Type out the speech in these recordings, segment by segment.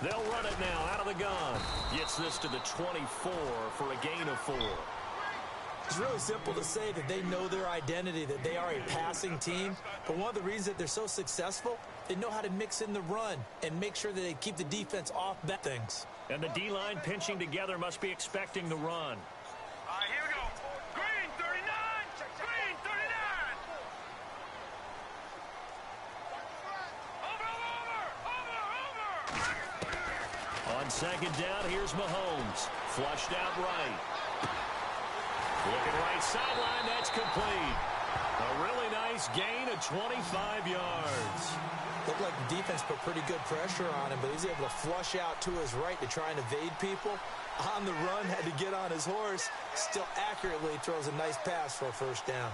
They'll run it now out of the gun. Gets this to the 24 for a gain of 4. It's really simple to say that they know their identity, that they are a passing team. But one of the reasons that they're so successful, they know how to mix in the run and make sure that they keep the defense off bad things. And the D-line pinching together must be expecting the run. Here we go. Green 39. Green 39. Over. On second down, here's Mahomes. Flushed out right. Looking right sideline, that's complete. A really nice gain of 25 yards. Looked like the defense put pretty good pressure on him, but he's able to flush out to his right to try and evade people. On the run, had to get on his horse. Still accurately throws a nice pass for a first down.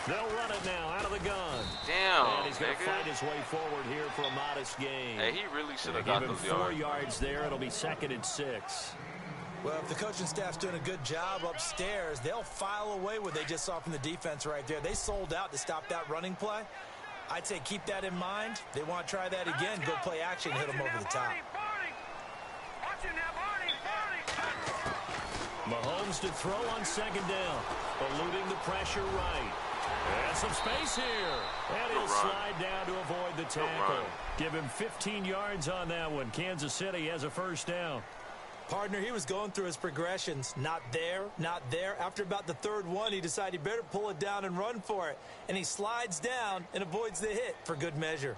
They'll run it now out of the gun. Damn, and he's going to fight his way forward here for a modest gain. Hey, he really should have got those 4 yards there. It'll be 2nd and 6. Well, if the coaching staff's doing a good job upstairs, they'll file away what they just saw from the defense right there. They sold out to stop that running play. I'd say keep that in mind. They want to try that again. Go play action, hit them over the top. Mahomes to throw on second down. Eluding the pressure right. And some space here. And he'll slide down to avoid the tackle. Give him 15 yards on that one. Kansas City has a first down. Partner, he was going through his progressions. Not there, not there. After about the third one, he decided he better pull it down and run for it. And he slides down and avoids the hit for good measure.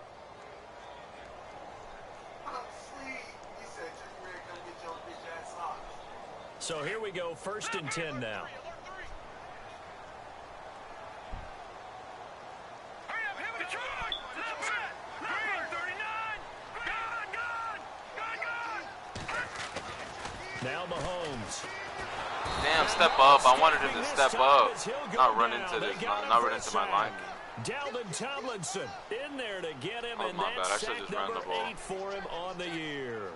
So here we go, 1st and 10 now. Now Mahomes. Damn, step up. I wanted him to step up. Not run into this, not run into my line. Dalvin Tomlinson in there to get him, and my bad. I that's should sack just ran number the ball. 8 for him on the year.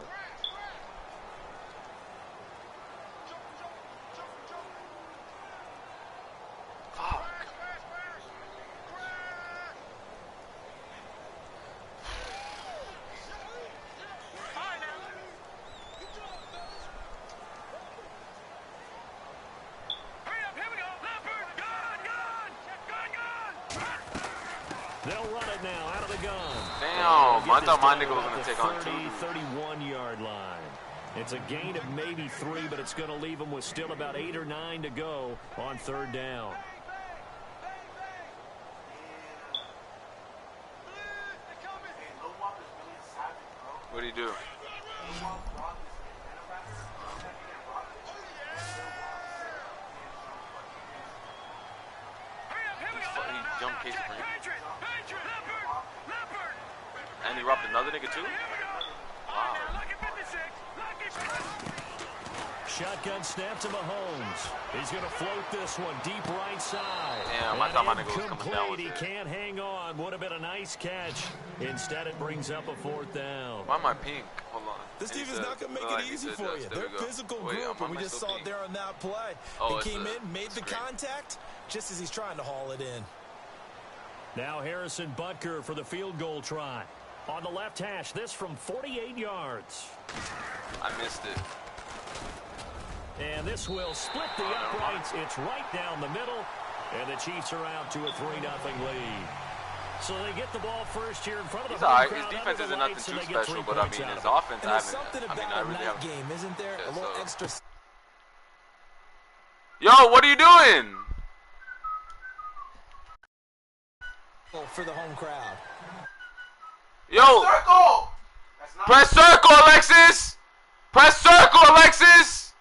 They'll run it now out of the gun. Damn, I thought my nigga was going to take on 2. 31-yard line. It's a gain of maybe 3, but it's going to leave them with still about 8 or 9 to go on 3rd down. What do you do? He jumped Casey Green. And he robbed another nigga too? Wow. Shotgun snap to Mahomes. He's going to float this one deep right side. Damn, I thought my nigga was coming down with He it. can't hang on. Would have been a nice catch. Instead, it brings up a 4th down. Why am I pink? Hold on. This team is not going to make it easy for you. They're a physical group, and we just saw it there on that play. He came in, made the contact, just as he's trying to haul it in. Now Harrison Butker for the field goal try. On the left hash, this from 48 yards. I missed it. And this will split the uprights. It's right down the middle. And the Chiefs are out to a 3-0 lead. So they get the ball first here in front of the home crowd. His defense isn't nothing too special, but I mean, his offense, and there's something about a night game, isn't there? Yeah, a little extra. Yo, what are you doing? For the home crowd. Yo, circle. Press circle, Alexis. Press circle, Alexis.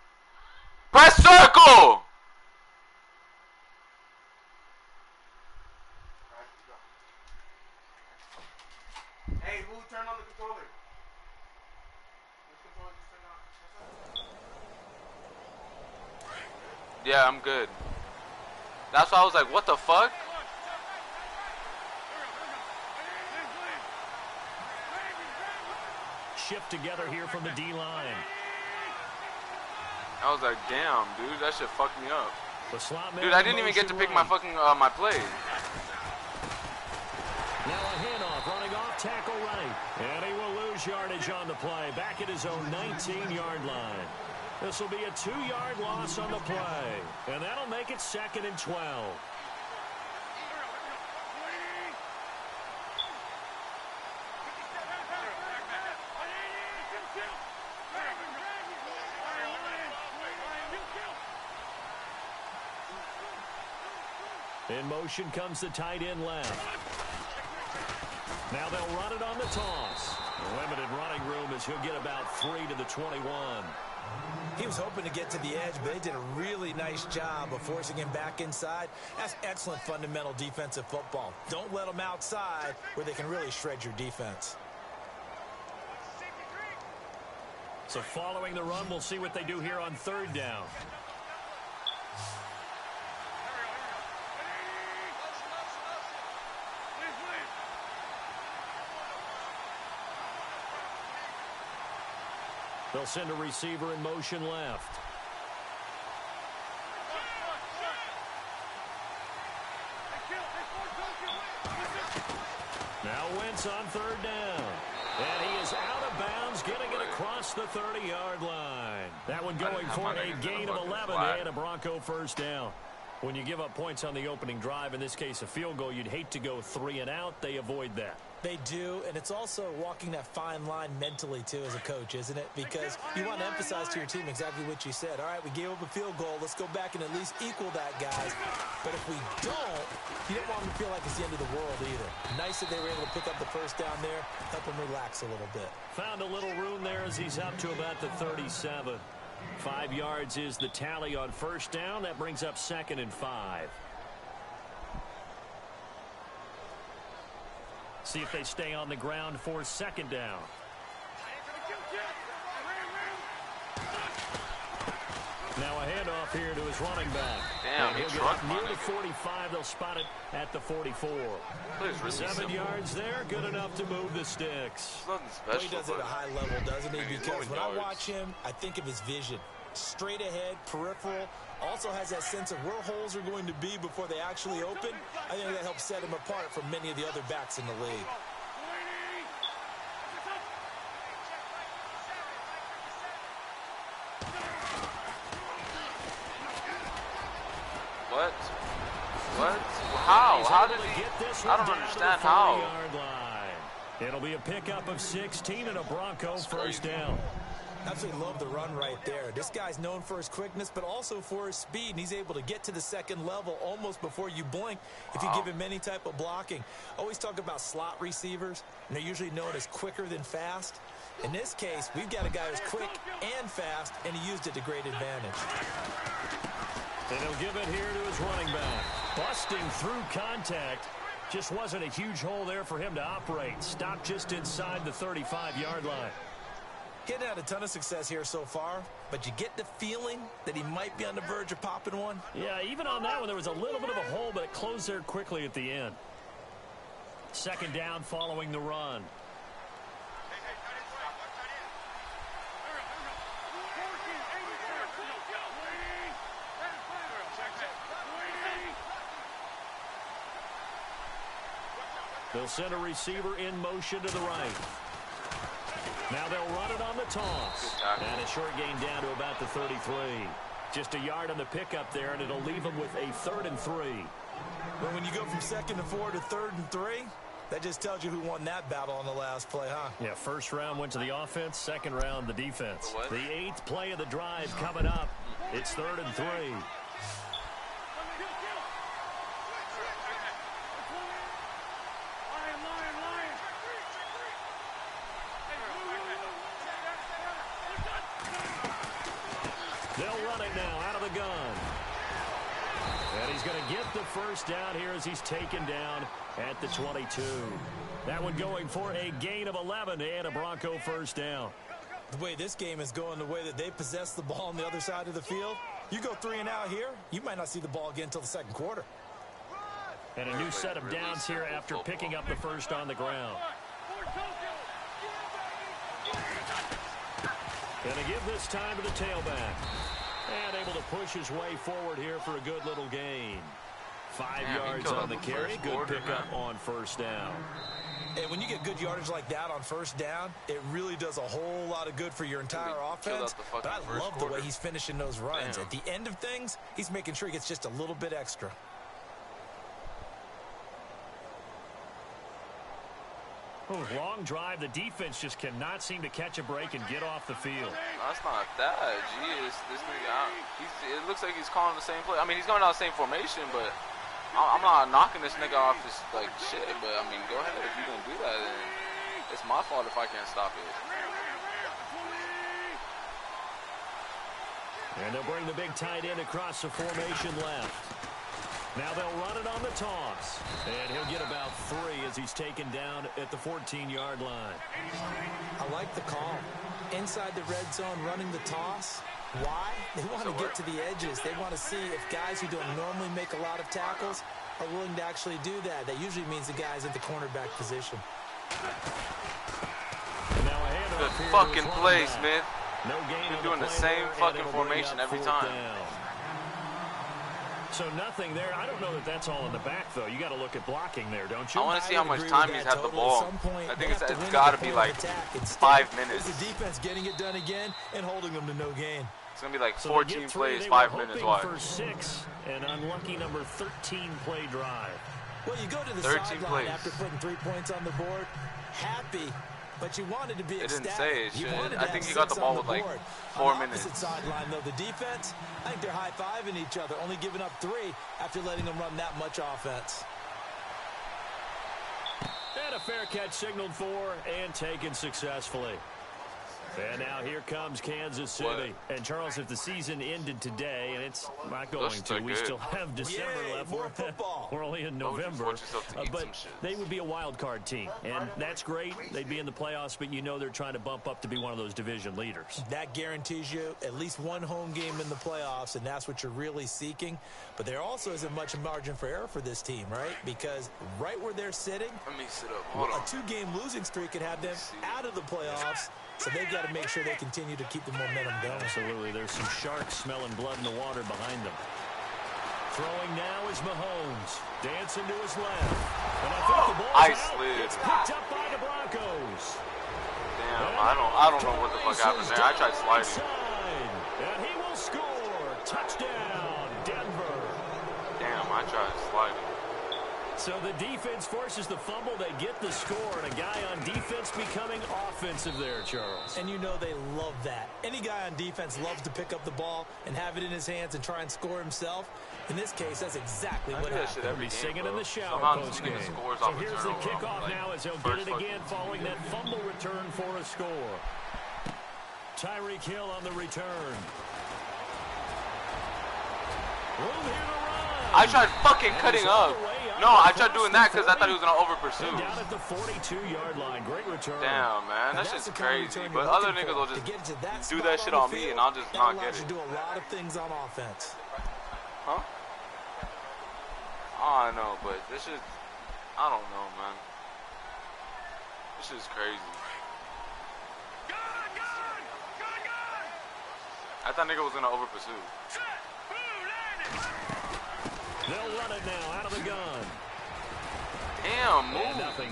Press circle. Hey, who turned on the controller? Yeah, I'm good. That's why I was like, what the fuck? shift together here from the D-line. I was like, damn, dude, that shit fucked me up. The slot man Dude, I didn't even get to pick my fucking my play. Now a handoff, running off tackle right. And he will lose yardage on the play, back at his own 19-yard line. This will be a 2-yard loss on the play. And that'll make it 2nd and 12. In motion comes the tight end left. Now they'll run it on the toss. Limited running room as he'll get about 3 to the 21. He was hoping to get to the edge, but they did a really nice job of forcing him back inside. That's excellent fundamental defensive football. Don't let them outside where they can really shred your defense. So following the run, we'll see what they do here on 3rd down. They'll send a receiver in motion left. Now Wentz on 3rd down. And he is out of bounds, getting it across the 30-yard line. That one going for a gain of 11 and a Bronco 1st down. When you give up points on the opening drive, in this case a field goal, you'd hate to go 3 and out. They avoid that. They do, and it's also walking that fine line mentally, too, as a coach, isn't it? Because you want to emphasize to your team exactly what you said. All right, we gave up a field goal. Let's go back and at least equal that, guys. But if we don't, you don't want them to feel like it's the end of the world either. Nice that they were able to pick up the 1st down there, help them relax a little bit. Found a little room there as he's up to about the 37. 5 yards is the tally on 1st down. That brings up 2nd and 5. See if they stay on the ground for 2nd down. Now a handoff here to his running back. Damn, and he'll get near the 45. They'll spot it at the 44. Really 7 yards there, good enough to move the sticks. Nothing special. Well, he does it at a high level, doesn't he? Because when I yards. watch him, I think of his vision. Straight ahead, peripheral, also has that sense of where holes are going to be before they actually open. I think that helps set him apart from many of the other backs in the league. What? What? How? How did he? I don't understand how. It'll be a pickup of 16 and a Bronco 1st down. Absolutely love the run right there. This guy's known for his quickness, but also for his speed, and he's able to get to the 2nd level almost before you blink if you give him any type of blocking. Always talk about slot receivers, and they're usually known as quicker than fast. In this case, we've got a guy who's quick and fast, and he used it to great advantage. And he'll give it here to his running back. Busting through contact. Just wasn't a huge hole there for him to operate. Stopped just inside the 35-yard line. Getting had a ton of success here so far, but you get the feeling that he might be on the verge of popping one. Yeah, even on that one, there was a little bit of a hole, but it closed there quickly at the end. 2nd down following the run. They'll send a receiver in motion to the right. Now they'll run it on the toss. And a short gain down to about the 33. Just a yard on the pickup there, and it'll leave them with a 3rd and 3. But when you go from 2nd and 4 to 3rd and 3, that just tells you who won that battle on the last play, huh? Yeah, 1st round went to the offense, 2nd round the defense. The 8th play of the drive coming up. It's 3rd and 3. They'll run it now out of the gun. And he's going to get the 1st down here as he's taken down at the 22. That one going for a gain of 11 and a Bronco 1st down. The way this game is going, the way that they possess the ball on the other side of the field, you go 3 and out here, you might not see the ball again until the 2nd quarter. And a new set of downs here after picking up the 1st on the ground. Gonna give this time to the tailback. And able to push his way forward here for a good little gain. 5 yards on the carry. Good pickup on first down. And when you get good yardage like that on first down, it really does a whole lot of good for your entire offense. But I love the way he's finishing those runs. At the end of things, he's making sure he gets just a little bit extra. Long drive. The defense just cannot seem to catch a break and get off the field. That's not that. Geez, this nigga, it looks like he's calling the same play. I mean, he's going out the same formation, but I'm not knocking this nigga off his like shit. But I mean, go ahead if you're gonna do that. Then it's my fault if I can't stop it. And they'll bring the big tight end across the formation left. Now they'll run it on the toss. And he'll get about 3 as he's taken down at the 14-yard line. I like the call. Inside the red zone, running the toss. Why? They want to get to the edges. They want to see if guys who don't normally make a lot of tackles are willing to actually do that. That usually means the guy's at the cornerback position. And now a handoff Good here fucking to his plays, running man. back. No gain You're on doing the play same there, and fucking it'll bring formation up every 4th time. down. So nothing there. I don't know that that's all in the back, though. You got to look at blocking there, don't you? I want to see how much time he's had the ball. I think it's got to be like 5 minutes. It's the defense getting it done again and holding them to no gain. It's going to be like So 14 plays, 5 minutes wide. for 6, an unlucky number 13 play drive. Well, you go to the 13 sideline plays. after putting 3 points on the board, happy, but you wanted to be It didn't ecstatic. say it You should. wanted I to think have he got 6 the ball on with like board. 4 On the minutes. opposite sideline, though, the defense, I think they're high-fiving each other, only giving up 3 after letting them run that much offense. And a fair catch signaled for and taken successfully. And now here comes Kansas City. And Charles, if the season ended today, and it's not going to, we still have December left. More football. We're only in November. But they would be a wild card team. And that's great. They'd be in the playoffs, but you know they're trying to bump up to be one of those division leaders. That guarantees you at least 1 home game in the playoffs, and that's what you're really seeking. But there also isn't much margin for error for this team, right? Because right where they're sitting, Let me sit up. Hold on. a 2-game losing streak could have them out of the playoffs. So they've got to make sure they continue to keep the momentum going. Absolutely. There's some sharks smelling blood in the water behind them. Throwing now is Mahomes. Dancing to his left. And I think the ball's out. slid. It's picked up by the Broncos. Damn, I don't know what the fuck happened there. I tried sliding. Inside. And he will score. Touchdown, Denver. Damn, I tried sliding. So the defense forces the fumble. They get the score, and a guy on defense becoming offensive there, Charles. And you know they love that. Any guy on defense loves to pick up the ball and have it in his hands and try and score himself. In this case, that's exactly what happened. They'll be singing in the shower post-game. So here's the kickoff now as he'll get it again following that fumble return for a score. Tyreek Hill on the return. Room here to run. I tried fucking cutting up. No, I tried doing that because I thought he was going to over-pursue. Down at the 42-yard line. Great return. Damn, man. That's just crazy. But other niggas will just do that shit on me, and I'll just not get it. That allows you to do a lot of things on offense. Huh? I know, but this is... I don't know, man. This is crazy. I thought nigga was going to over-pursue. They'll run it now out of the gun. Damn, move,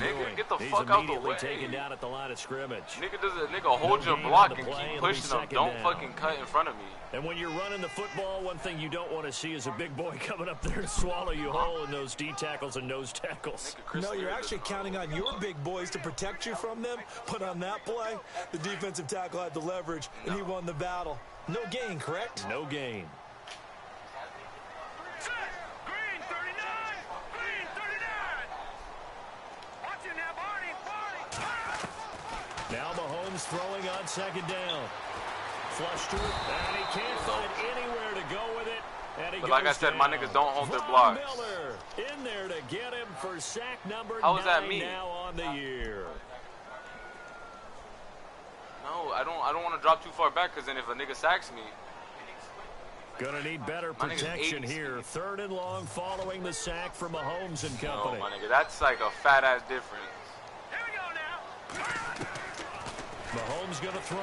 nigga. Get the fuck out the way. Taken down at the line of scrimmage. Nigga, hold your block and keep pushing them. Don't fucking cut in front of me. And when you're running the football, one thing you don't want to see is a big boy coming up there and swallow you whole in those D tackles and nose tackles. No, you're actually counting on your big boys to protect you from them. But on that play, the defensive tackle had the leverage, and he won the battle. No gain, correct? No gain. Green 39! Green 39! Watch it now, Barney! Now Mahomes throwing on second down. Flushed through, and he can't find anywhere to go with it. And he But like I said, my niggas don't hold their blocks. Miller in there to get him for sack number 9 How is that me? now on the year. No, I don't want to drop too far back because then if a nigga sacks me, Gonna need better My nigga's protection 80. here. 3rd and long following the sack from Mahomes and no, company. my nigga, that's like a fat ass difference. Here we go now! Mahomes gonna throw.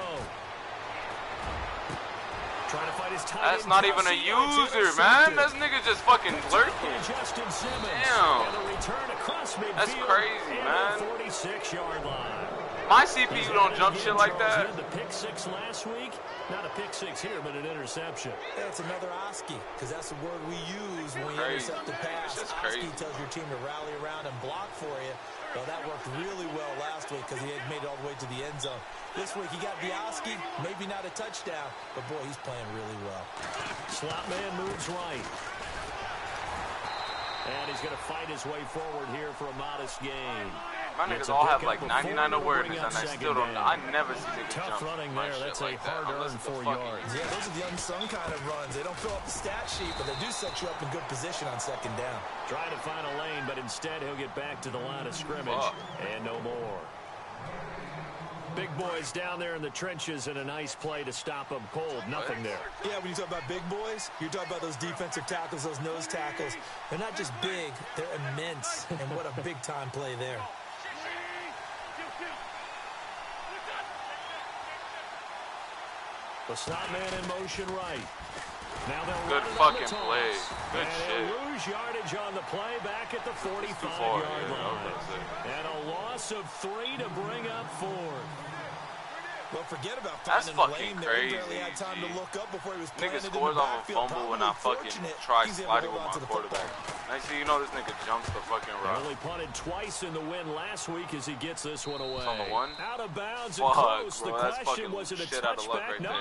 Trying to fight his tight That's end, not even a user, man. This nigga just fucking lurking. Damn. That's crazy, man. 46-yard line. My CPU don't jump shit like that. He had the pick six last week. Not a pick six here, but an interception. Yeah, it's another Oski, because that's the word we use when you intercept the pass. Oski tells your team to rally around and block for you. Well, that worked really well last week because he had made it all the way to the end zone. This week he got the Oski, maybe not a touchdown, but boy, he's playing really well. Slot man moves right. And he's going to fight his way forward here for a modest gain. My niggas all have like 99 awareness, and I still don't know. I never see niggas jump. Tough running there. That's a hard-earned 4 yards. Yeah, those are the unsung kind of runs. They don't fill up the stat sheet, but they do set you up in good position on second down. Trying to find a lane, but instead he'll get back to the line of scrimmage. And no more. Big boys down there in the trenches, and a nice play to stop them cold. Nothing there. Yeah, when you talk about big boys, you're talking about those defensive tackles, those nose tackles. They're not just big, they're immense. And what a big-time play there. The slot man in motion right. Now they'll good fucking play. Good shit. Lose yardage on the play back at the 45-yard line. And a loss of 3 to bring up 4. Well, forget about finding the lane there. He barely had time to look up before he was planted in the backfield. Nigga scores off a fumble when I fucking try sliding with my quarterback. Next thing you know, this nigga jumps the fucking route. He only punted twice in the win last week as he gets this one away. It's on the 1? Out of bounds and close. Bro, the question was it a touchback? No.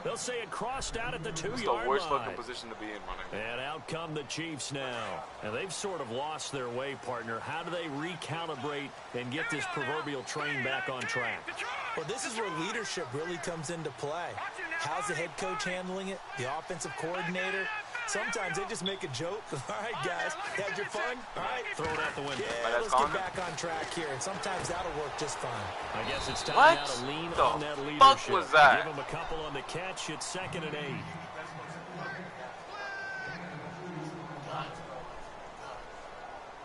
They'll say it crossed out at the 2-yard line. It's the worst fucking position to be in, my nigga. And out come the Chiefs now. And they've sort of lost their way, partner. How do they recalibrate and get this proverbial train back on track? Well, this is where leadership really comes into play. How's the head coach handling it? The offensive coordinator? Sometimes they just make a joke. All right, guys, had your fun? All right, throw it out the window. Yeah, let's get back on track here. And sometimes that'll work just fine. I guess it's time now to lean on that leadership. What the fuck was that? Give him a couple on the catch. It's 2nd and 8.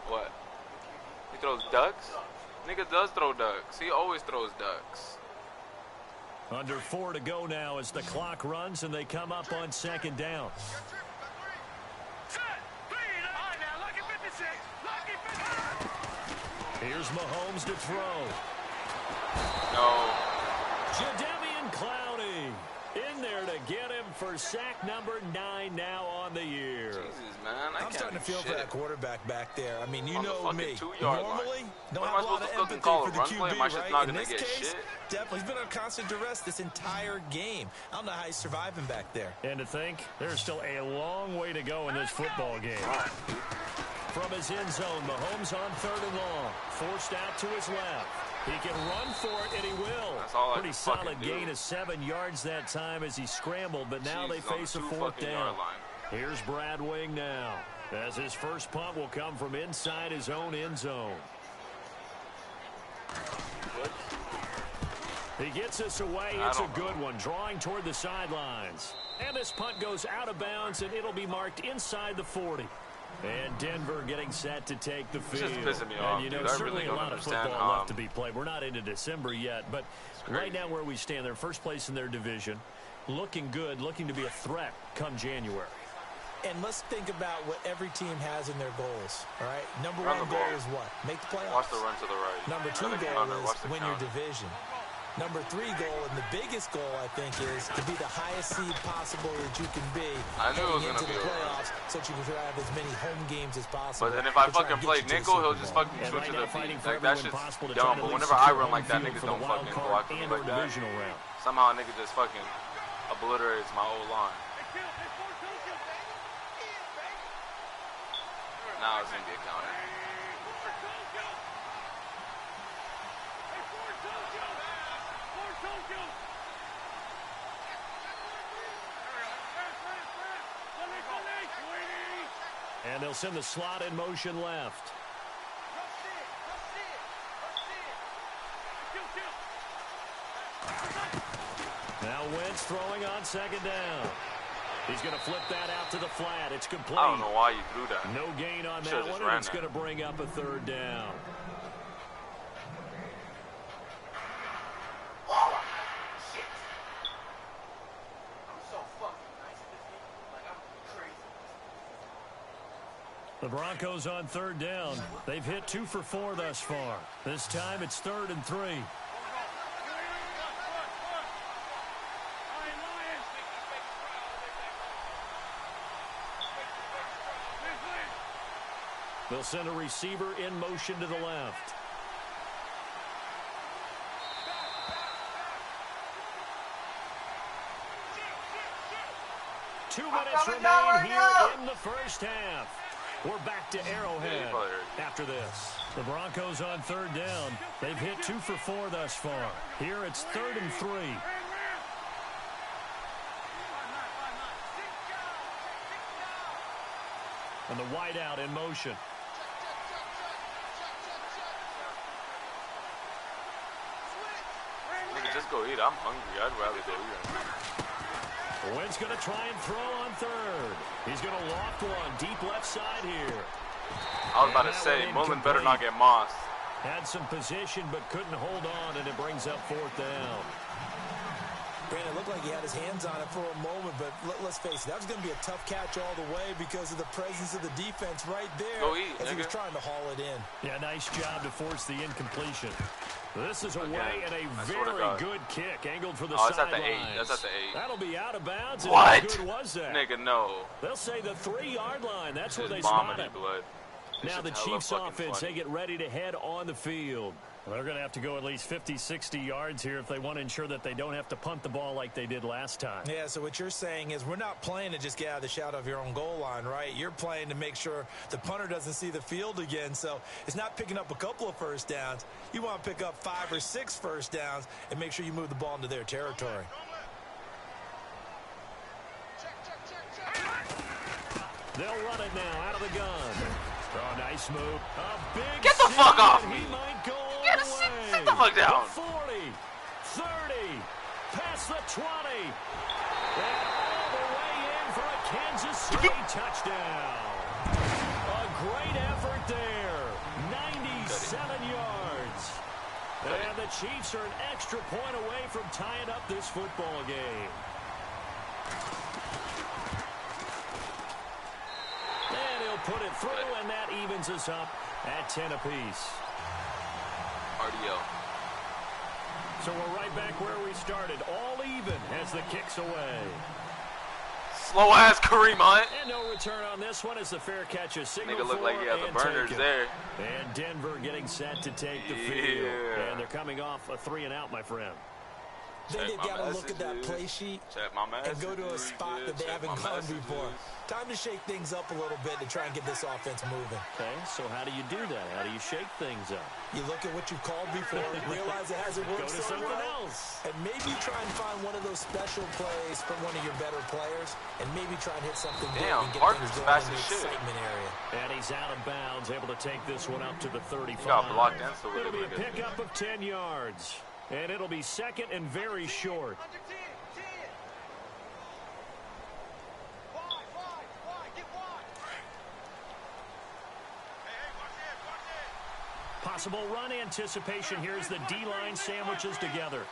What? He throws ducks? Nigga does throw ducks. He always throws ducks. Under 4 to go now as the clock runs and they come up on 2nd down. Here's Mahomes to throw. No. Jadeveon Clowney in there to get him for sack number 9 now on the year. Jesus, man. I'm starting to feel for that quarterback back there. I mean, you on know me. Normally, don't have a lot of empathy for the QB, right? In this case, definitely. He's been on constant duress this entire game. I don't know how he's surviving back there. And to think, there's still a long way to go in this football game. From his end zone, Mahomes on 3rd and long. Forced out to his left. He can run for it, and he will. That's all Pretty solid gain of 7 yards that time as he scrambled, but now they face a 4th down. Here's Brad Wing now, as his first punt will come from inside his own end zone. He gets us away. It's a good one, drawing toward the sidelines. And this punt goes out of bounds, and it'll be marked inside the 40. And Denver getting set to take the field. Just pissing me off, and you know, dude. certainly I really a lot don't of football understand, left to be played. We're not into December yet, but right now where we stand, they're first place in their division, looking good, looking to be a threat come January. And let's think about what every team has in their goals, all right? Number 1 goal is what? Make the playoffs. Watch the run to the right. Number 2 goal is win your division. Number 3 goal, and the biggest goal, I think, is to be the highest seed possible that you can be. I knew it was going to be the playoffs so that you can have as many home games as possible. But then if I fucking play nickel, he'll just fucking switch to the feet. Like, that shit's dumb. But whenever I run like that, niggas don't fucking block me like that. Somehow a nigga just fucking obliterates my old line. Now it's going to be a counter. And they'll send the slot in motion left. Now Wentz throwing on 2nd down. He's going to flip that out to the flat. It's complete. I don't know why you threw that. No gain on that one, and it's going to bring up a 3rd down. The Broncos on third down. They've hit 2 for 4 thus far. This time it's 3rd and 3. They'll send a receiver in motion to the left. Two minutes remain here in the first half. We're back to Arrowhead after this. The Broncos on third down. They've hit 2 for 4 thus far. Here it's 3rd and 3. And the wideout in motion. Just go eat. I'm hungry. I'd rather go eat. Wynn's going to try and throw on third. He's going to loft one deep left side here. I was about to say, Mullen better not get mossed. Had some position but couldn't hold on, and it brings up 4th down. Brandon, it looked like he had his hands on it for a moment, but let's face it, that was going to be a tough catch all the way because of the presence of the defense right there. Go eat, as nigga. he was trying to haul it in. Yeah, nice job to force the incompletion. This is away and a very good kick angled for the sidelines. It's at the 8. That's at the 8. That'll be out of bounds. What? How good was that? Nigga, no. They'll say the 3-yard line. That's where they Just spot vomiting it. blood. Now the Chiefs offense, they get ready to head on the field. They're going to have to go at least 50, 60 yards here if they want to ensure that they don't have to punt the ball like they did last time. Yeah, so what you're saying is we're not playing to just get out of the shadow of your own goal line, right? You're playing to make sure the punter doesn't see the field again. So it's not picking up a couple of first downs. You want to pick up 5 or 6 first downs and make sure you move the ball into their territory. They'll run it now out of the gun. Oh, nice move. A big Get the fuck off me. He might go all Get the sit way. the fuck down. The 40, 30, past the 20. And all the way in for a Kansas City touchdown. A great effort there. 97 yards. And the Chiefs are an extra point away from tying up this football game. And he'll put it through, and that evens us up at 10 apiece. RDO. So we're right back where we started, all even as the kick's away. Slow ass Kareem Hunt. And no return on this one as the fair catch is signaled Nigga look for like he had the and burners taken. there. And Denver getting set to take the field. And they're coming off a 3-and-out, my friend. Then they've got to look at that play sheet and go to a spot that they haven't gone before. Time to shake things up a little bit to try and get this offense moving. Okay, so how do you do that? How do you shake things up? You look at what you've called before, realize it hasn't worked Go to so something well, else. and maybe try and find one of those special plays from one of your better players, and maybe try and hit something big and get Parker's things going fast in the as shit. excitement area. And he's out of bounds, able to take this one up to the 35. He got blocked in, so It'll be a pickup of 10 yards. And it'll be second and very short. Possible run anticipation here as the D-line sandwiches together.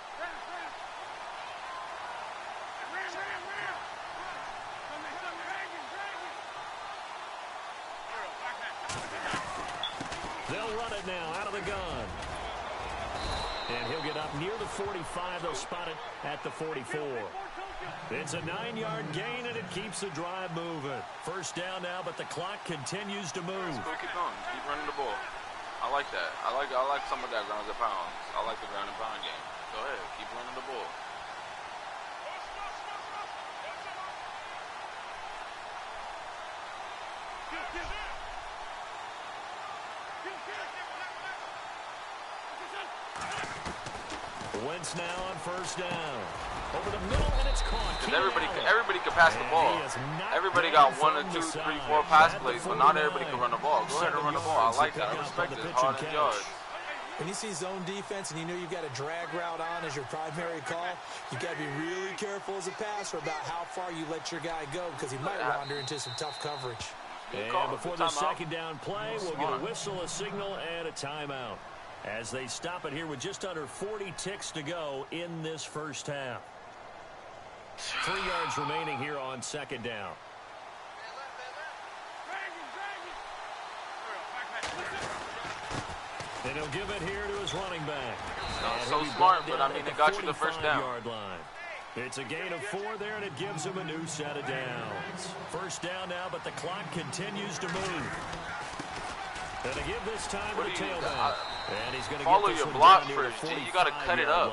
They'll run it now out of the gun. And he'll get up near the 45. They'll spot it at the 44. It's a 9-yard gain, and it keeps the drive moving. First down now, but the clock continues to move. Keep going. Keep running the ball. I like that. I like some of that ground and pounds. I like the ground and pound game. Go ahead. Keep running the ball. Wentz now on first down. Over the middle, and it's caught. Everybody can pass the ball. Everybody got 1 or 2, 3, 4 pass plays, but not everybody can run the ball. Go ahead and run the ball. I like that. I respect it. It's hard as yards. When you see zone defense and you know you've got a drag route on as your primary call, you've got to be really careful as a passer about how far you let your guy go because he might wander into some tough coverage. And before the second down play, we'll get a whistle, a signal, and a timeout as they stop it here with just under 40 ticks to go in this first half. 3 yards remaining here on second down. And he'll give it here to his running back. So smart, but I mean, it got you the first down. Line. It's a gain of 4 there, and it gives him a new set of downs. First down now, but the clock continues to move. And to give this time to the tailback. And he's going to follow get this your block down first, G. You got to cut it up.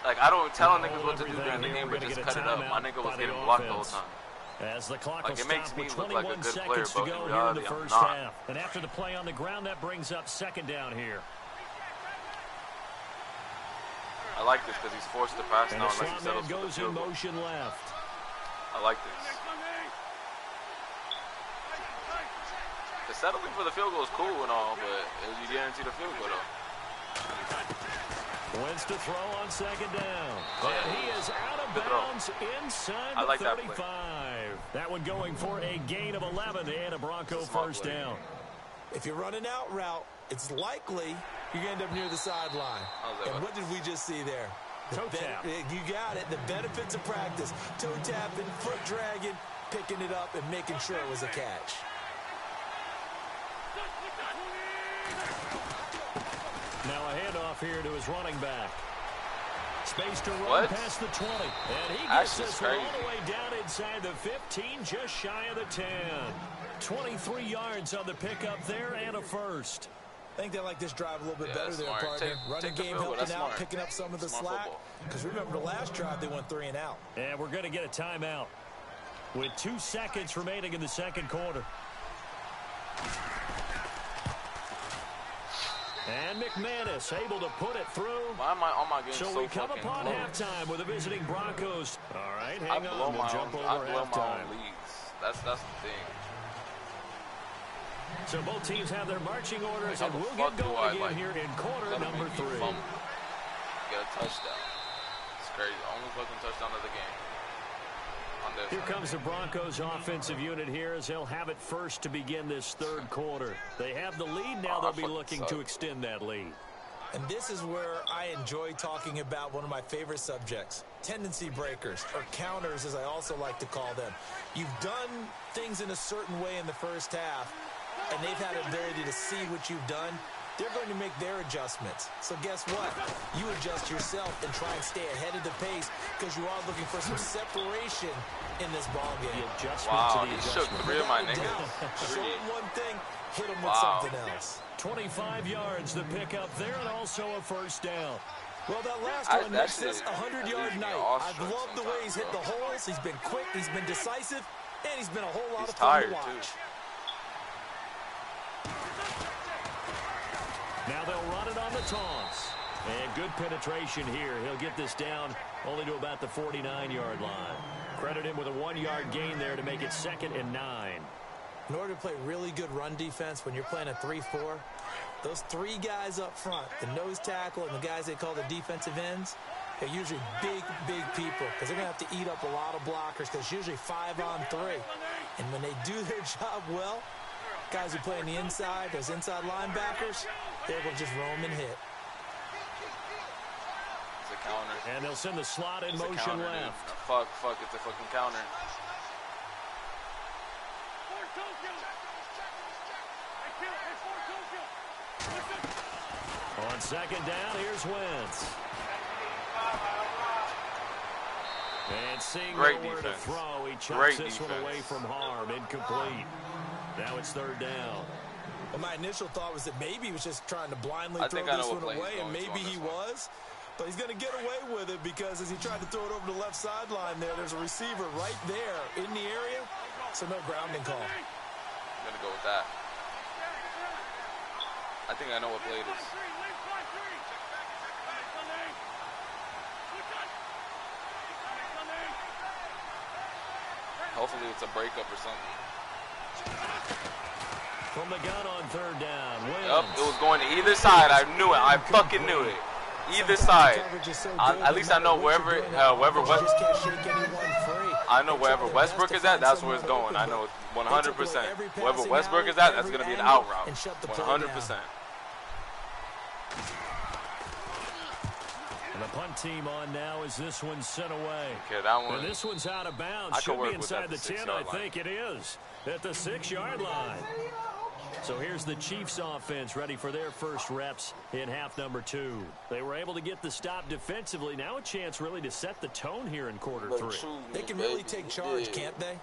Like, I don't tell niggas what to do during the game, but just cut it up. My nigga was getting blocked the whole time. As the clock like, it makes me look like a good player, to but go in here in reality, the first I'm not. half. And after the play on the ground, that brings up second down here. I like this because he's forced to pass And now the unless he slot man settles for the goes in field goal. motion left. I like this. The settling for the field goal is cool and all, but you guarantee the field goal though. Wins to throw on second down. And he is out of bounds inside the 35. That one going for a gain of 11 and a Bronco first down. If you're running out route, it's likely you're going to end up near the sideline. And what did we just see there? Toe tap. You got it. The benefits of practice. Toe tapping, foot dragging, picking it up, and making sure it was a catch. Now a handoff here to his running back. Space to run past the 20. And he gets this one all the way down inside the 15, just shy of the 10. 23 yards on the pickup there and a first. I think they like this drive a little bit better there, partner. Running game helping out, picking up some of the slack. Because remember, the last drive, they went 3 and out. And we're going to get a timeout with 2 seconds remaining in the second quarter. And McManus able to put it through. Why am I on my game so we come upon halftime with the visiting Broncos. All right, hang on. We'll jump over halftime. That's the thing. So both teams have their marching orders, and we'll get going again here in quarter number 3. Get a touchdown. It's crazy. Only fucking touchdown of the game. Here comes the Broncos offensive unit here as they'll have it first to begin this third quarter. They have the lead now. They'll be looking to extend that lead. And this is where I enjoy talking about one of my favorite subjects, tendency breakers, or counters as I also like to call them. You've done things in a certain way in the first half, and they've had an ability to see what you've done. They're going to make their adjustments. So guess what? You adjust yourself and try and stay ahead of the pace because you are looking for some separation in this ballgame. The adjustment wow, to the he adjustment. shook 3 of my niggas. Show him one thing, hit him with something else. 25 yards the pickup there and also a first down. Well, that last one makes this a 100-yard night. I've loved the way he's hit the holes. He's been quick, he's been decisive, and he's been a whole lot of fun to watch. Too. Now they'll run it on the toss. And good penetration here. He'll get this down only to about the 49-yard line. Credit him with a 1-yard gain there to make it 2nd and 9. In order to play really good run defense when you're playing a 3-4, those 3 guys up front, the nose tackle and the guys they call the defensive ends, they're usually big, big people because they're going to have to eat up a lot of blockers because it's usually 5-on-3. And when they do their job well, guys who play on the inside, those inside linebackers, they're able to just roam and hit. It's a counter. And they'll send the slot in motion left. Fuck, it's a fucking counter. On second down, here's Wentz. And seeing nowhere to throw, he chucks this one away from harm. Incomplete. Now it's 3rd down. Well, my initial thought was that maybe he was just trying to blindly throw this one away, and maybe he was. But he's going to get away with it because as he tried to throw it over the left sideline there's a receiver right there in the area, so no grounding call. I'm going to go with that. I think I know what play it is. Hopefully it's a breakup or something. From the gun on 3rd down. Yep, it was going to either side. I knew it. I fucking knew it. Either side. At least I know wherever Westbrook is at, that's where it's going. I know 100%. Wherever Westbrook is at, that's going to be an out route. 100%. And the punt team on now as this one's sent away. Okay, that one. And this one's out of bounds. Should be inside the 10, I think it is. At the 6-yard line. So here's the Chiefs offense ready for their first reps in half number 2. They were able to get the stop defensively. Now a chance really to set the tone here in quarter 3. They can really take charge, can't they?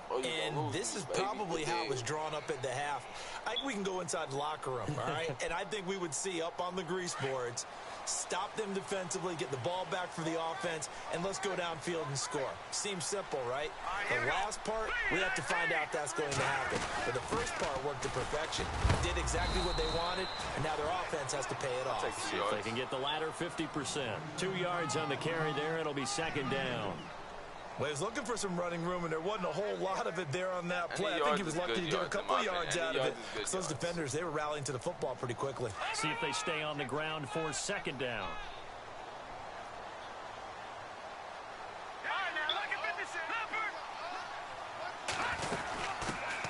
And this is probably how it was drawn up at the half. I think we can go inside the locker room, all right? And I think we would see up on the grease boards, stop them defensively, get the ball back for the offense, and let's go downfield and score. Seems simple, right? The last part, we have to find out that's going to happen. But the first part worked to perfection. Did exactly what they wanted, and now their offense has to pay it off. See if they can get the latter 50%. 2 yards on the carry there. It'll be second down. Well, he was looking for some running room, and there wasn't a whole lot of it there on that play. I think he was lucky to get a couple of yards out of it. Those defenders, they were rallying to the football pretty quickly. See if they stay on the ground for second down.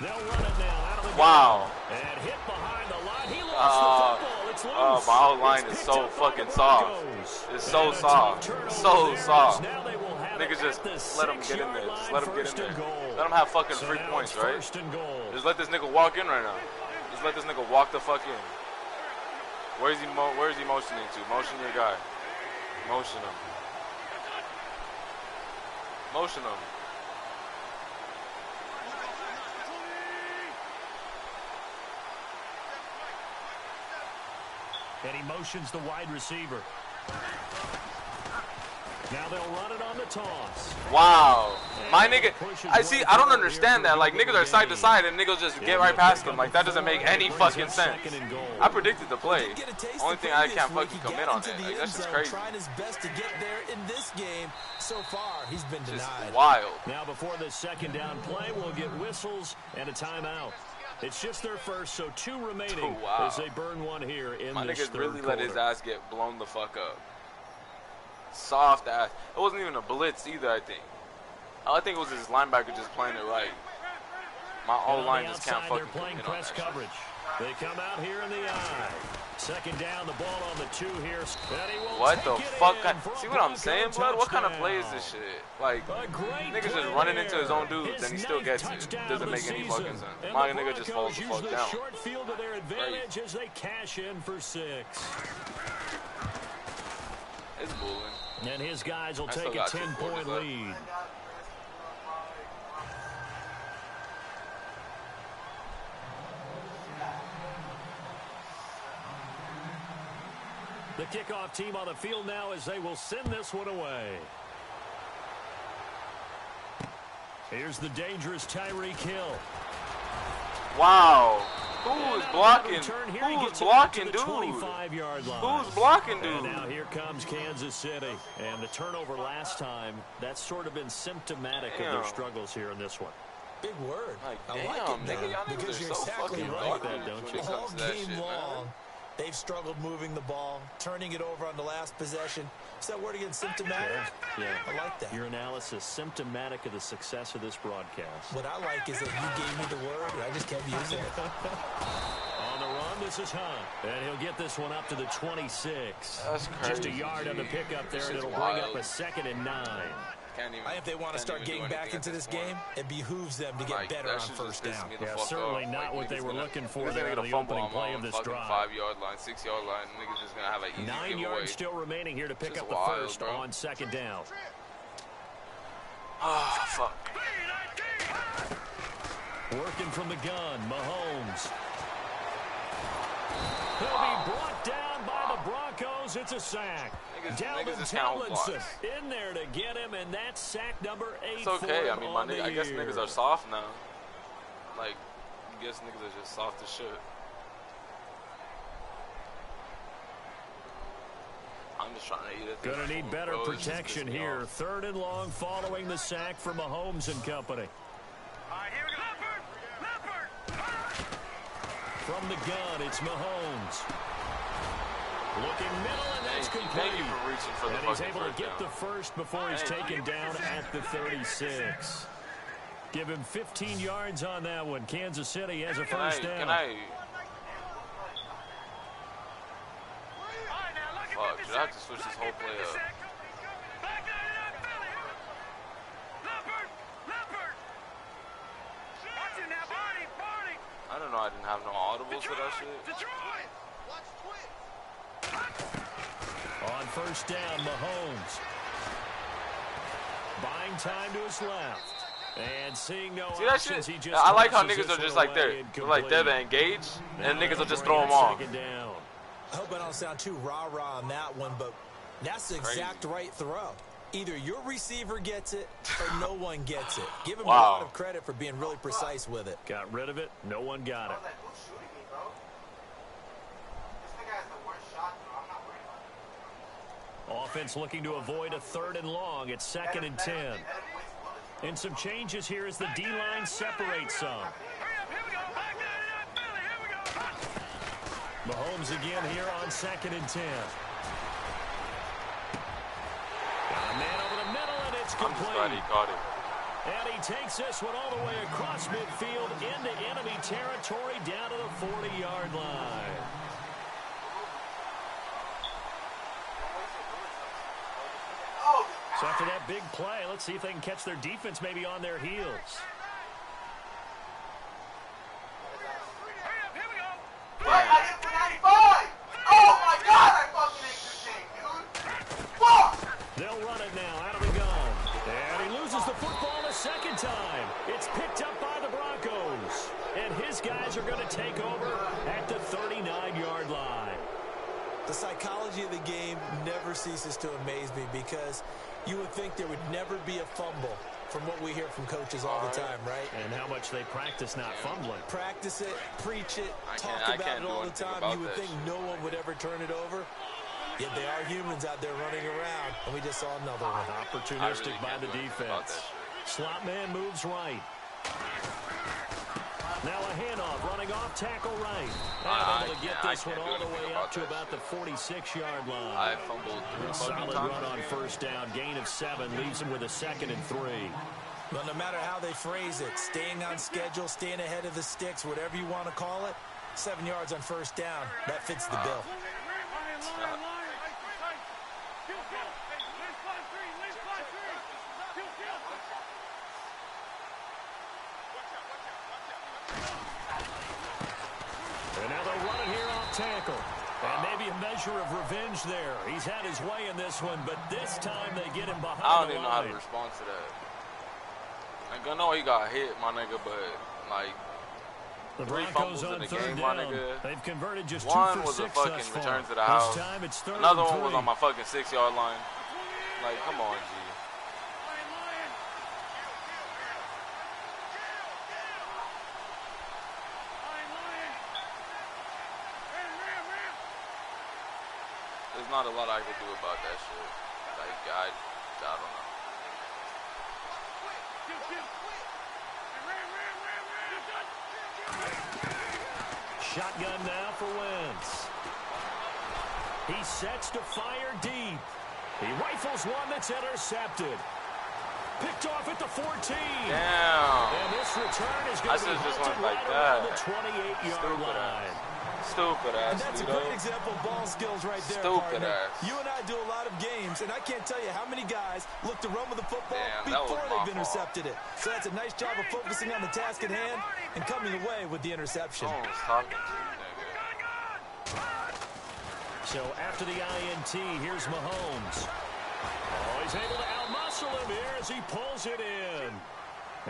They'll run it now out of the wow. And hit behind the line. He lost the football. It's loose. My whole line is so fucking soft. It's so soft. So soft. Niggas just let him get in there. Just let him get in there. Let him have fucking free points, right? Just let this nigga walk in right now. Just let this nigga walk the fuck in. Where's he motioning to? Motion your guy. Motion him. Motion him. And he motions the wide receiver. Now they'll run it on the toss. Wow. My nigga, I don't understand that. Like, niggas are side to side and niggas just get right past them. Like, that doesn't make any fucking sense. I predicted the play. Only thing I can't fucking commit on it. Like, that's just crazy. Trying his best to get there in this game. So far, he's been denied. Just wild. Now before this second down play, we'll get whistles and a timeout. It's just their first, so 2 remaining as they burn one here in my this niggas third really quarter. let his ass get blown the fuck up. Soft ass. It wasn't even a blitz either, I think. I think it was his linebacker just playing it right. My O-line just can't fucking playing press coverage. They come out here in the eye. Second down, the ball on the 2 here. What the fuck? See what I'm saying, blood? What kind of play is this shit? Like, niggas just running into his own dudes and he still gets it. Doesn't make any fucking sense. My nigga just falls the fuck down. Short field to their advantage as they cash in for 6. It's bullying. And his guys will take a 10-point lead. The kickoff team on the field now as they will send this one away. Here's the dangerous Tyreek Hill. Wow. Who is blocking? Who's blocking, dude? Who's blocking, dude? And now here comes Kansas City. And the turnover last time, that's sort of been symptomatic of their struggles here in this one. Big word. Like, I like it, nigga, y'all niggas because are you're so exactly fucking right. that, don't you? All game long, they've struggled moving the ball, turning it over on the last possession. Is that word again, symptomatic? Yeah. I like that. Your analysis, symptomatic of the success of this broadcast. What I like is that you gave me the word, and I just kept using it. On the run, this is Hunt. And he'll get this one up to the 26. That's crazy. Just a yard on the pickup there, and it'll bring up a 2nd and 9. If they want to start getting back into this game, it behooves them to get better on first down. Yeah, certainly not what they were looking for there in the opening play of this drive. 5-yard line, 6-yard line, niggas just gonna have an easy 9 giveaway. yards still remaining here to pick up the first on second down. Oh, fuck. Working from the gun, Mahomes. He'll be brought down by the Broncos. It's a sack. Niggas Tomlinson in there to get him, and that's sack number 8. It's okay. I mean, I guess niggas are soft now. Like, I guess niggas are just soft as shit. I'm just trying to eat it. Gonna need better protection here. 3rd and long following the sack from Mahomes and company. All right, here we go. Leopard! From the gun, it's Mahomes. Looking middle, and that's complete. Thank you for reaching for the and he's able to get the first before he's taken down at the 36. Give him 15 yards on that one. Kansas City has a first down. Fuck, should I have to switch this whole play up? I don't know I didn't have no audibles for that shit. Detroit! On first down, Mahomes. Buying time to his left. And seeing no See that options, shit? he just I like how tosses niggas this are just one like there. away They're like they're the engaged, and niggas will just throw them off. Second down. I hope I don't sound too rah-rah on that one, but that's the exact right throw. Either your receiver gets it or no one gets it. Give him a lot of credit for being really precise with it. Got rid of it. No one got it. Who's shooting me, bro? This nigga has the worst shot, bro. I'm not worried about it. Offense looking to avoid a 3rd and long. It's 2nd and 10. And some changes here as the D-line separates some. Hurry up, here we go. Back there in that belly. Here we go. Mahomes again here on 2nd and 10. Got a man over the middle, and it's I'm just glad he complete. caught it. And he takes this one all the way across midfield into enemy territory down to the 40-yard line. So after that big play, let's see if they can catch their defense maybe on their heels. Hurry up, here we go. Right, I hit for 95! Oh my god, I fucking ate this thing, dude! Fuck! They'll run it now out of the gun. And he loses the football a second time. It's picked up by the Broncos. And his guys are going to take over at the 39-yard line. The psychology of the game never ceases to amaze me because you would think there would never be a fumble from what we hear from coaches all the time, right? And how much they practice not fumbling. Practice it, preach it, I talk can't about it do all the anything time. about You would that think shit. no one would ever turn it over. Yet they are humans out there running around, and we just saw another one. Opportunistic I really by can't the do anything about defense. that Slot man moves right. Now a handoff running off tackle right. And able to get this one all the way up to about the 46-yard line. I fumbled 3 A fucking solid times. run on first down. Gain of 7 leaves him with a 2nd and 3. Well, no matter how they phrase it, staying on schedule, staying ahead of the sticks, whatever you want to call it, 7 yards on first down, that fits the bill. And now they'll run it here off tackle. And maybe a measure of revenge there. He's had his way in this one, but this time they get him behind I don't the even know how line. to respond to that. Like, I know he got hit, my nigga, but like The 3 Broncos fumbles in on the 3rd game, my down. nigga. They've converted just 2 One for was 6 a fucking thus far. return to the house. This time it's 3rd Another and 3. one was on my fucking 6-yard line. Like, come on, G. There's not a lot I could do about that shit. Like, I don't know. Shotgun now for Wentz. He sets to fire deep. He rifles one that's intercepted. Picked off at the 14. Damn. And this return is going I to be should've just halted went like right around that. the 28-yard Stupid line. Stupid ass, And that's a Vito. great example of ball skills right there, Stupid partner. ass. You and I do a lot of games, and I can't tell you how many guys look to run with the football Damn, that was before my they've intercepted it. So that's a nice job of focusing on the task at hand and coming away with the interception. Someone's talking to you, nigga. So after the INT, here's Mahomes. Oh, he's able to outmuscle him here as he pulls it in.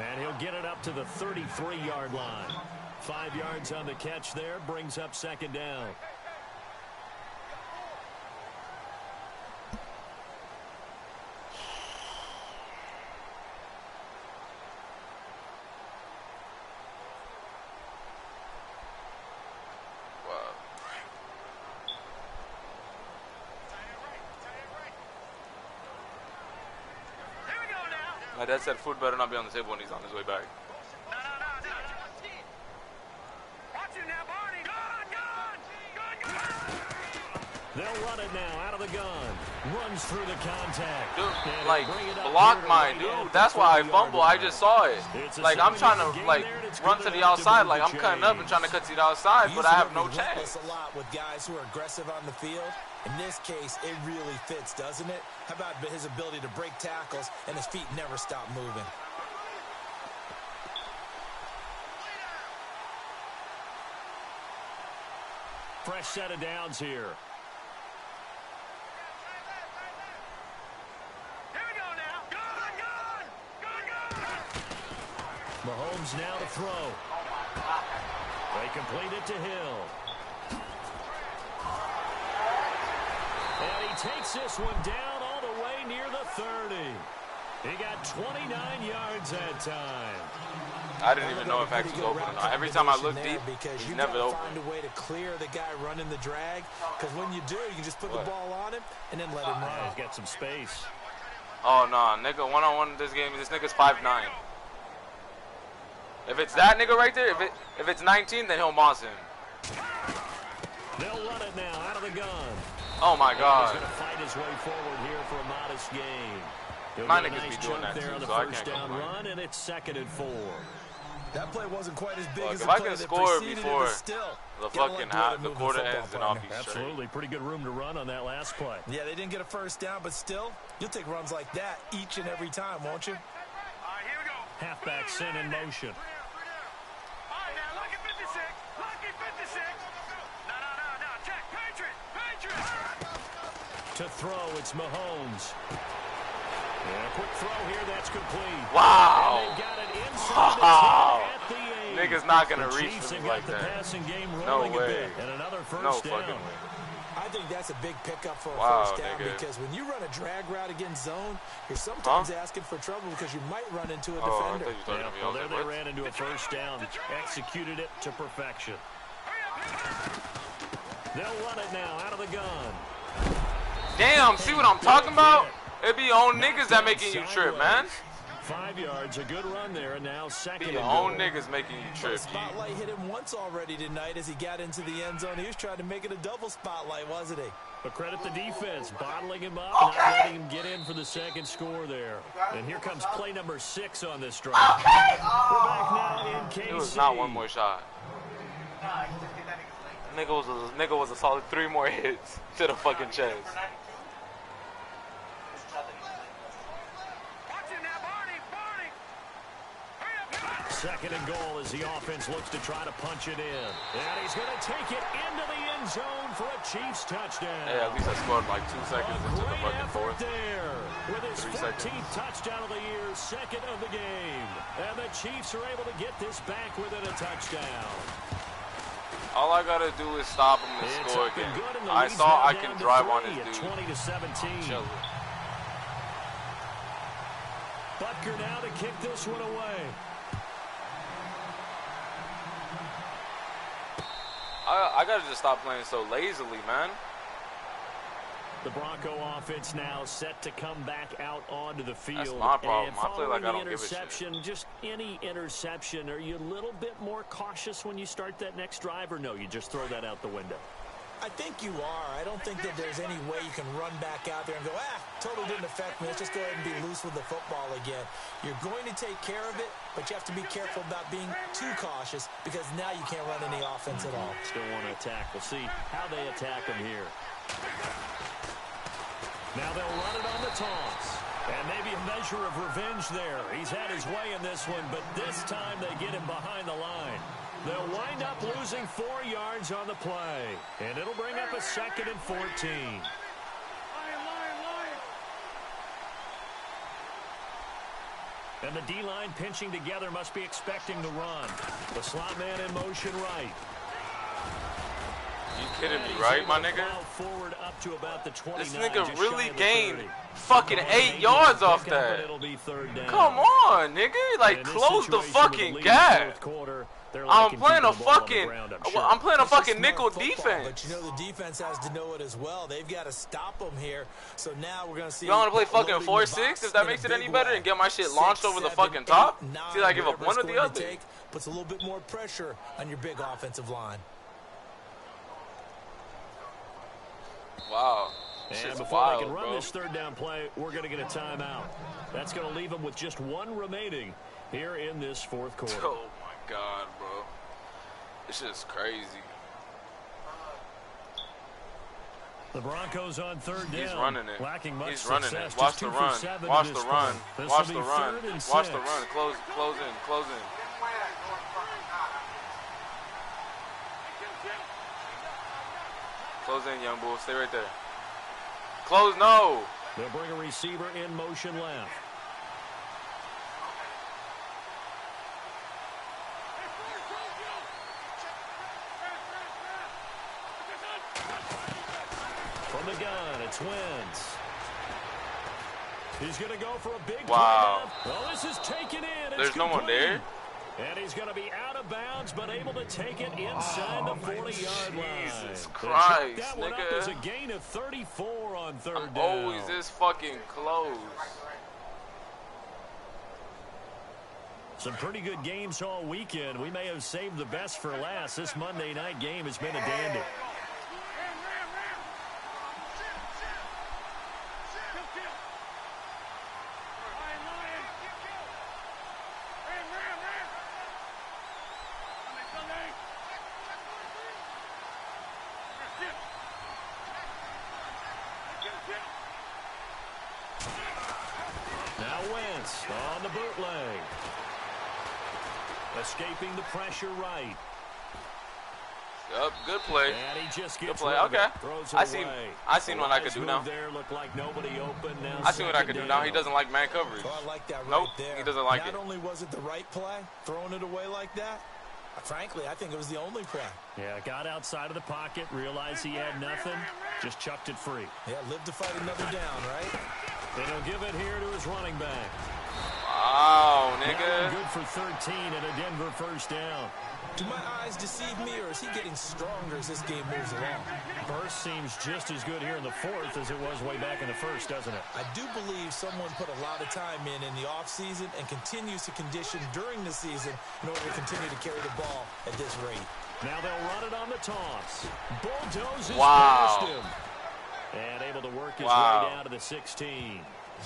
And he'll get it up to the 33-yard line. 5 yards on the catch there, brings up 2nd down. Wow. Here we go now. My dad said food better not be on the table when he's on his way back. No. Watch him now, Barney. Gun. They'll run it now out of the gun. Runs through the contact. Dude, And like, bring it up block here to mine, right at dude. the That's why I 40-yard fumble. I line. just saw it. It's a Like, I'm trying 7-yard to, gain like, there, and it's run good to the enough to outside. move Like, the I'm cutting up and chains. trying to cut to the outside, but I have no Usually chance. a lot with guys who are aggressive on the field. In this case, it really fits, doesn't it? How about his ability to break tackles and his feet never stop moving? Fresh set of downs here. Here we go now. Good. Mahomes now to throw. They complete it to Hill. And he takes this one down all the way near the 30. He got 29 yards that time. I didn't even know if X was open or not. Every time I look deep, he's never open. Find a way to clear the guy running the drag, because when you do, you can just put the ball on him and then let him run. He's got some space. Oh, no, nigga, one-on-one in this game, this nigga's 5'9". If it's that nigga right there, if it's 19, then he'll moss him. They'll run it now out of the gun. Oh, my God. He's going to fight his way forward here for a modest gain. My niggas be doing that too, so I can't complain. Run, and it's 2nd and 4. That play wasn't quite as big Look, as if the I play can that score preceded before it, still, the fucking the quarter ends, then I'll be straight. Absolutely. Pretty good room to run on that last play. Yeah, they didn't get a first down, but still, you'll take runs like that each and every time, won't you? All right, here we go. Halfback sent in motion. All right, now, lucky 56. Lucky 56. No. Check. Patriot. To throw, it's Mahomes. Yeah, quick throw here, that's complete. Wow. And they got it inside the 10 at the 8. Niggas not going to The reach Chiefs for me have like got the that. passing game No rolling a way. bit. And another first No down. fucking way. I think that's a big pickup for a Wow, first down, nigga. because when you run a drag route against zone, you're sometimes asking for trouble because you might run into a defender. I thought you were talking to me. I Well, was there like, they what? ran into a first down. Executed it to perfection. They'll run it now out of the gun. Damn, see what I'm talking about? It be your own niggas that making you trip, man. 5 yards, a good run there, and now 2nd Be and your goal. own niggas making you The trip, G. spotlight hit him once already tonight as he got into the end zone. He was trying to make it a double spotlight, wasn't he? But credit the defense, bottling him up, not letting him get in for the second score there. And here comes play number 6 on this drive. We're back now in KC. It was not one more shot. Nigga was a solid 3 more hits to the fucking chest. Watch it now, Barney. Hurry up. 2nd and goal as the offense looks to try to punch it in. And he's going to take it into the end zone for a Chiefs touchdown. Hey, at least I scored like 2 seconds into the Great fucking effort fourth. there with his 3 14th seconds. touchdown of the year, 2nd of the game. And the Chiefs are able to get this back within a touchdown. All I gotta do is stop him and It's score up and again. good, and the I lead's saw now I down can to drive on 3 this at dude. 20-17. Chill. Butker now to kick this one away. I gotta just stop playing so lazily, man. The Bronco offense now set to come back out onto the field. That's my problem. And I play like I following don't give a shit. interception, just any interception, are you a little bit more cautious when you start that next drive, or no, you just throw that out the window? I think you are. I don't think that there's any way you can run back out there and go, totally didn't affect me. Let's just go ahead and be loose with the football again. You're going to take care of it, but you have to be careful about being too cautious, because now you can't run any offense at all. Still want to attack. We'll see how they attack him here. Now they'll run it on the toss. And maybe a measure of revenge there. He's had his way in this one, but this time they get him behind the line. They'll wind up losing 4 yards on the play. And it'll bring up a 2nd and 14. And the D-line pinching together must be expecting the run. The slot man in motion right. You kidding me, right, my nigga? Forward up to about the 29, This nigga just really shy of the gained 30. fucking 8 yards off that. It'll be 3rd down. Come on, nigga. Like, In this close the situation, fucking with a lead gap. 4th quarter, they're I'm liking playing keeping a the ball on the fucking, ground, I'm sure. I'm playing a It's a fucking smart nickel football, defense. But you know the defense has to know it as well. They've got to stop them here. So now we're going to see. Y'all want to play fucking loading the 4-6 box if that in a makes it big any better way. and get my shit 6, launched over the 7, fucking top? 8, 9, See, I give up whatever one or it's the going other. to take, puts a little bit more pressure on your big offensive line. Wow. And Shit's before wild, they can run bro. this 3rd down play, we're going to get a timeout. That's going to leave them with just 1 remaining here in this 4th quarter. Oh, my God, bro. This shit's crazy. The Broncos on 3rd down. He's running it. Lacking much He's running success. it. Watch Just the 2 for run. 7 Watch in the this run. play. Watch This'll the be run. 3rd and Watch 6. the run. Close in. Close in. Close in, young bull. Stay right there. Close, no. They'll bring a receiver in motion left. From the gun, it's Wentz. He's going to go for a big wow. Oh, this is taken in. There's no one there. And he's going to be out of bounds, but able to take it inside the 40-yard line. Jesus Christ, that one up as a gain of 34 on third down. Always this fucking close. Some pretty good games all weekend. We may have saved the best for last. This Monday night game has been a dandy. Now Wentz on the bootleg. Escaping the pressure right. Yep, good play. And he just gets good play. Okay. I seen what I could do now. There looked like nobody open. Now I see what I could do now. He doesn't like man coverage. Oh, I like that right nope, there. he doesn't like Not it. only was it the right play, throwing it away like that, frankly, I think it was the only play. Yeah, got outside of the pocket, realized he had nothing, just chucked it free. Yeah, live to fight another down, right? And he'll give it here to his running back. Wow, nigga. Good for 13 and a Denver first down. Do my eyes deceive me, or is he getting stronger as this game moves along? Burst seems just as good here in the fourth as it was way back in the first, doesn't it? I do believe someone put a lot of time in the offseason and continues to condition during the season in order to continue to carry the ball at this rate. Now they'll run it on the toss. Bulldozes wow. past him. And able to work his wow. way down to the 16.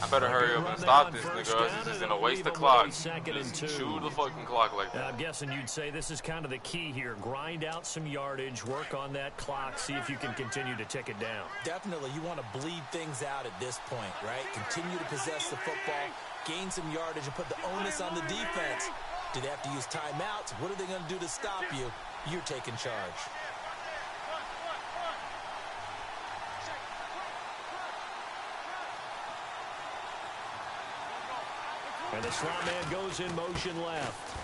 I better hurry up and stop this nigga, or he's just going to waste the clock. Just chew the fucking clock like that. I'm guessing you'd say this is kind of the key here. Grind out some yardage, work on that clock, see if you can continue to tick it down. Definitely, you want to bleed things out at this point, right? Continue to possess the football, gain some yardage, and put the onus on the defense. Do they have to use timeouts? What are they going to do to stop you? You're taking charge. And the slot man goes in motion left.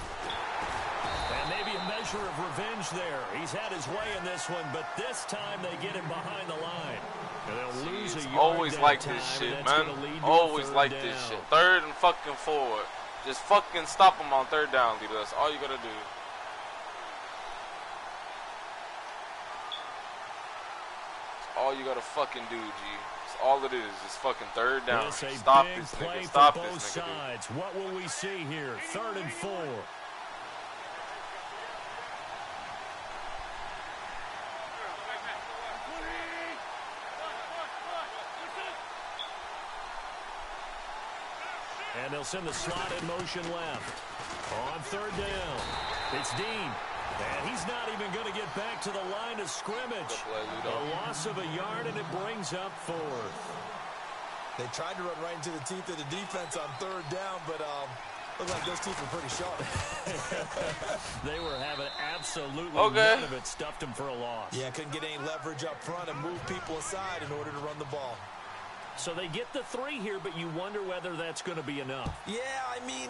And maybe a measure of revenge there. He's had his way in this one, but this time they get him behind the line. And they'll lose a yard. Always like this shit, man. Always like this shit. 3rd and fucking 4. Just fucking stop them on 3rd down, leader. That's all you gotta do. That's all you gotta fucking do, G. All it is fucking 3rd down. Stop this nigga. Stop this nigga. Dude. What will we see here? 3rd and 4. And they'll send the slot in motion left. On 3rd down, it's Dean. And he's not even going to get back to the line of scrimmage. A loss of a yard, and it brings up 4th. They tried to run right into the teeth of the defense on 3rd down, but looked like those teeth were pretty sharp. They were having absolutely none of it. Stuffed them for a loss. Yeah, couldn't get any leverage up front and move people aside in order to run the ball. So they get the 3 here, but you wonder whether that's going to be enough. Yeah, I mean,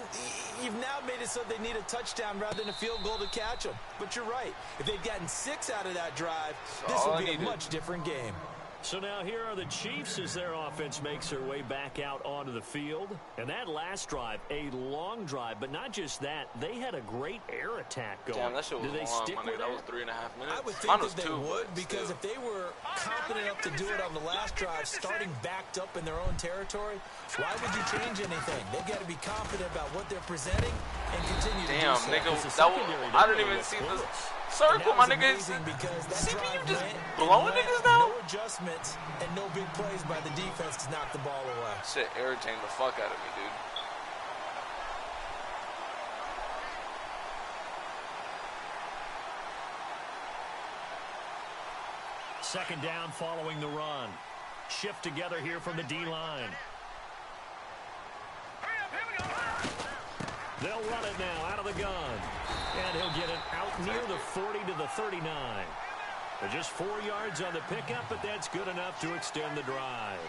you've now made it so they need a touchdown rather than a field goal to catch them. But you're right. If they'd gotten 6 out of that drive, this would be a much different game. So now here are the Chiefs as their offense makes their way back out onto the field. And that last drive, a long drive, but not just that, they had a great air attack going. Damn, that shit was long, stick my nigga. That was 3.5 minutes. I would think that they would, because if they were confident enough to do it on the last drive, starting backed up in their own territory, why would you change anything? They've got to be confident about what they're presenting and continue to do so. Damn, nigga, I didn't even see the circle, my nigga. CPU just blowing niggas now? No adjustments and no big plays by the defense to knock the ball away. Shit irritating the fuck out of me, dude. Second down following the run. Shift together here from the D-line. They'll run it now out of the gun. And he'll get it out near the 40 to the 39. Just 4 yards on the pickup, but that's good enough to extend the drive.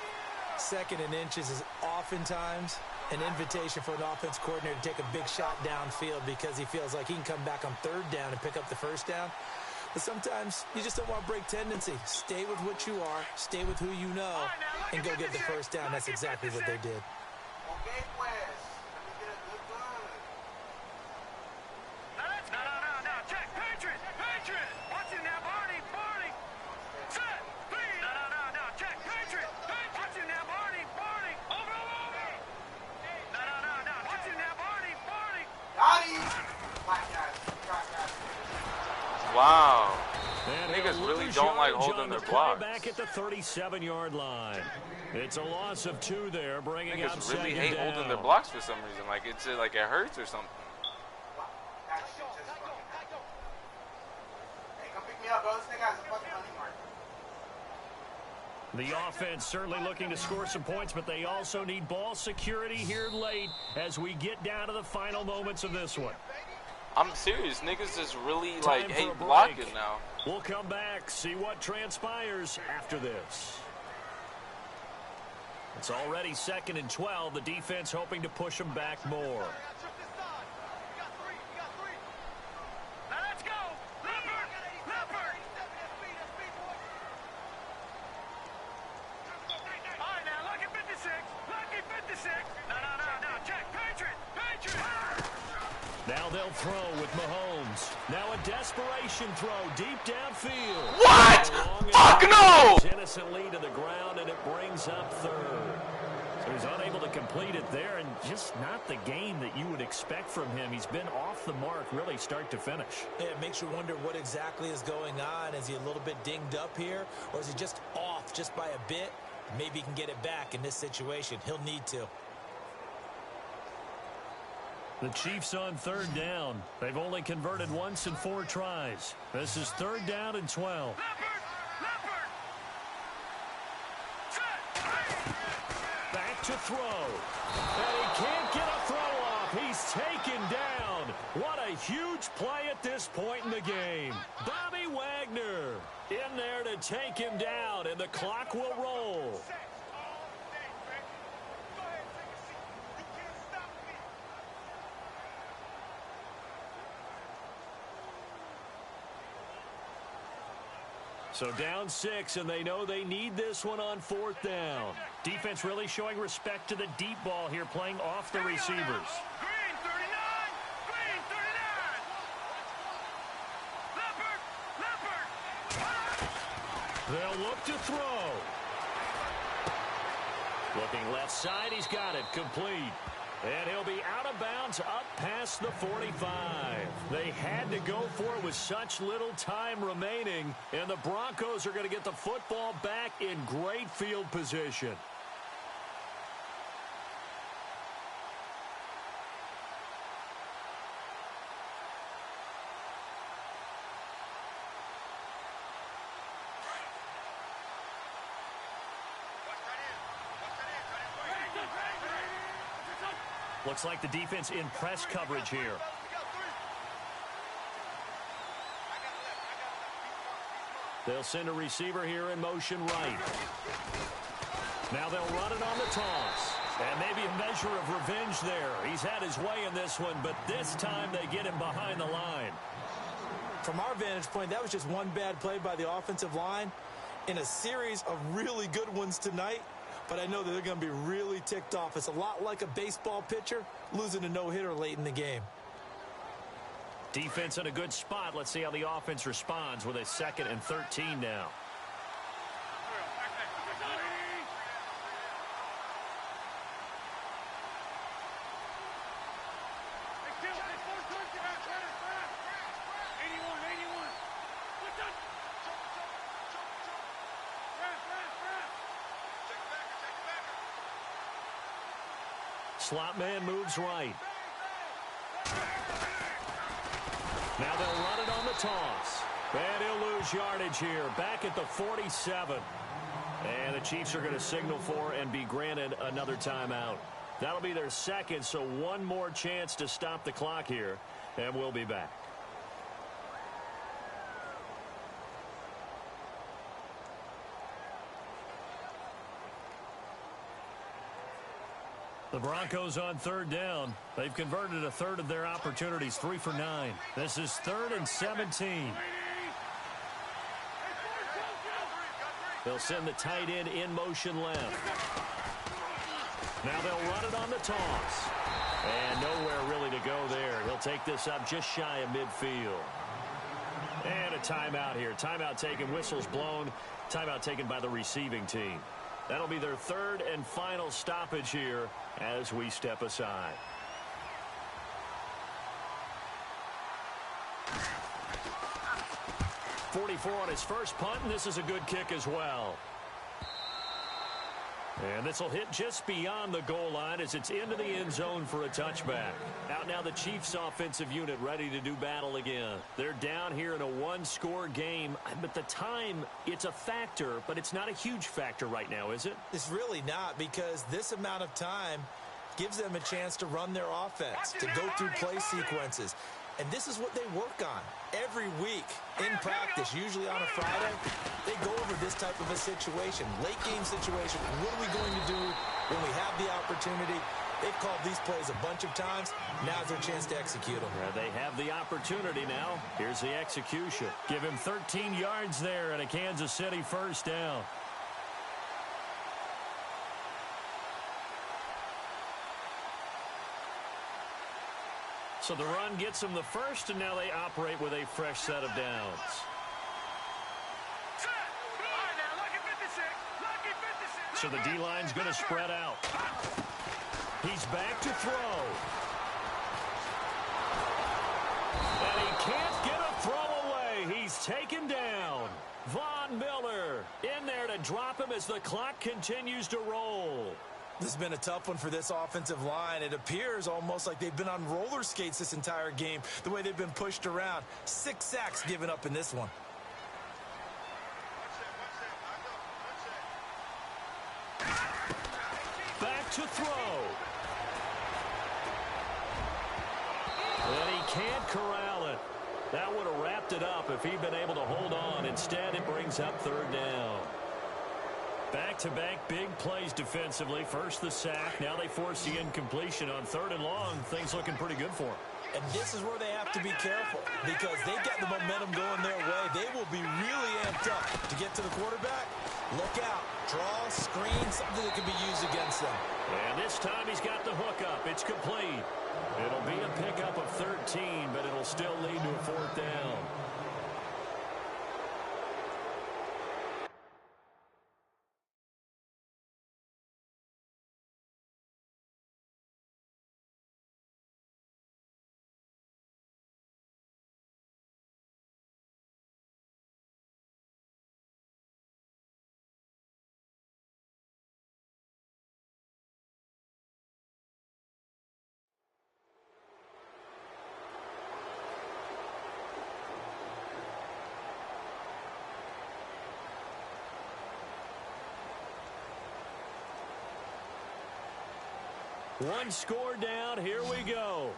2nd and inches is oftentimes an invitation for an offense coordinator to take a big shot downfield because he feels like he can come back on 3rd down and pick up the 1st down. But sometimes you just don't want to break tendency. Stay with what you are, stay with who you know, and go get the 1st down. That's exactly what they did. Okay, pues. Let me get a good gun. No. Check. Patriot. Watch it now, Barney. Set. Please. No. Check. Patriot. Watch it now, Barney. Over. No. Watch it now, Barney. Got him. Black guys. Wow. And Niggas he'll really lose don't like yardage holding on their the blocks. play back at the 37-yard line. It's a loss of 2 there, bringing up Niggas really 2nd hate down. holding their blocks for some reason. Like it's like it hurts or something. That shit just fucking happened. Hey, come pick me up, bro. This nigga has a fucking money mark. The offense certainly looking to score some points, but they also need ball security here late as we get down to the final moments of this one. I'm serious. Niggas just really Time like for a hate break. blocking now. We'll come back, see what transpires after this. It's already 2nd and 12. The defense hoping to push them back more. Now let's go. Leopard. All right, now, lucky 56. No. Check. Patriot. Now they'll throw with Mahomes. Now a desperation throw deep downfield. What? Fuck no! Innocently to the ground, and it brings up 3rd. So he's unable to complete it there, and just not the game that you would expect from him. He's been off the mark, really start to finish. Yeah, it makes you wonder what exactly is going on. Is he a little bit dinged up here, or is he just off just by a bit? Maybe he can get it back in this situation. He'll need to. The Chiefs on 3rd down. They've only converted once in 4 tries. This is 3rd down and 12. Back to throw. And he can't get a throw off. He's taken down. What a huge play at this point in the game. Bobby Wagner in there to take him down, and the clock will roll. So down 6, and they know they need this one on 4th down. Defense really showing respect to the deep ball here, playing off the receivers. Green 39. Leopard. They'll look to throw. Looking left side, he's got it, complete. And he'll be out of bounds up past the 45. They had to go for it with such little time remaining, and the Broncos are going to get the football back in great field position. Looks like the defense in press coverage here. They'll send a receiver here in motion right. Now they'll run it on the toss. And maybe a measure of revenge there. He's had his way in this one, but this time they get him behind the line. From our vantage point, that was just one bad play by the offensive line in a series of really good ones tonight. But I know that they're going to be really ticked off. It's a lot like a baseball pitcher losing a no-hitter late in the game. Defense in a good spot. Let's see how the offense responds with a 2nd and 13 now. Slot man moves right. Now they'll run it on the toss. And he'll lose yardage here. Back at the 47. And the Chiefs are going to signal for and be granted another timeout. That'll be their 2nd, so one more chance to stop the clock here. And we'll be back. The Broncos on third down. They've converted a third of their opportunities, 3 for 9. This is 3rd and 17. They'll send the tight end in motion left. Now they'll run it on the toss. And nowhere really to go there. He'll take this up just shy of midfield. And a timeout here. Timeout taken, whistles blown. Timeout taken by the receiving team. That'll be their 3rd and final stoppage here as we step aside. .44 on his first punt, and this is a good kick as well. And this will hit just beyond the goal line as it's into the end zone for a touchback. Out now the Chiefs offensive unit ready to do battle again. They're down here in a one-score game, but the time, it's a factor, but it's not a huge factor right now, is it? It's really not, because this amount of time gives them a chance to run their offense, to go through play sequences. And this is what they work on every week in practice, usually on a Friday. They go over this type of a situation, late game situation. What are we going to do when we have the opportunity? They've called these plays a bunch of times. Now's their chance to execute them. Yeah, they have the opportunity now. Here's the execution. Give him 13 yards there and a Kansas City first down. So the run gets them the first, and now they operate with a fresh set of downs. So the D-line's going to spread out. He's back to throw. And he can't get a throw away. He's taken down. Von Miller in there to drop him as the clock continues to roll. This has been a tough one for this offensive line. It appears almost like they've been on roller skates this entire game, the way they've been pushed around. 6 sacks given up in this one. Back to throw. And he can't corral it. That would have wrapped it up if he'd been able to hold on. Instead, it brings up 3rd down. Back-to-back big plays defensively. First the sack. Now they force the incompletion on 3rd and long. Things looking pretty good for them. And this is where they have to be careful, because they've got the momentum going their way. They will be really amped up to get to the quarterback. Look out. Draw, screen, something that can be used against them. And this time he's got the hook up. It's complete. It'll be a pickup of 13, but it'll still lead to a 4th down. One score down. Here we go.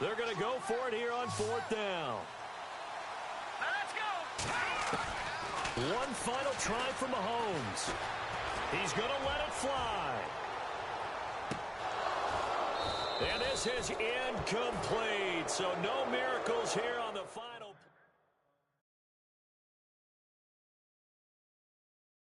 They're going to go for it here on 4th down. Let's go. One final try from Mahomes. He's going to let it fly. And this is incomplete. So no miracles here on the final.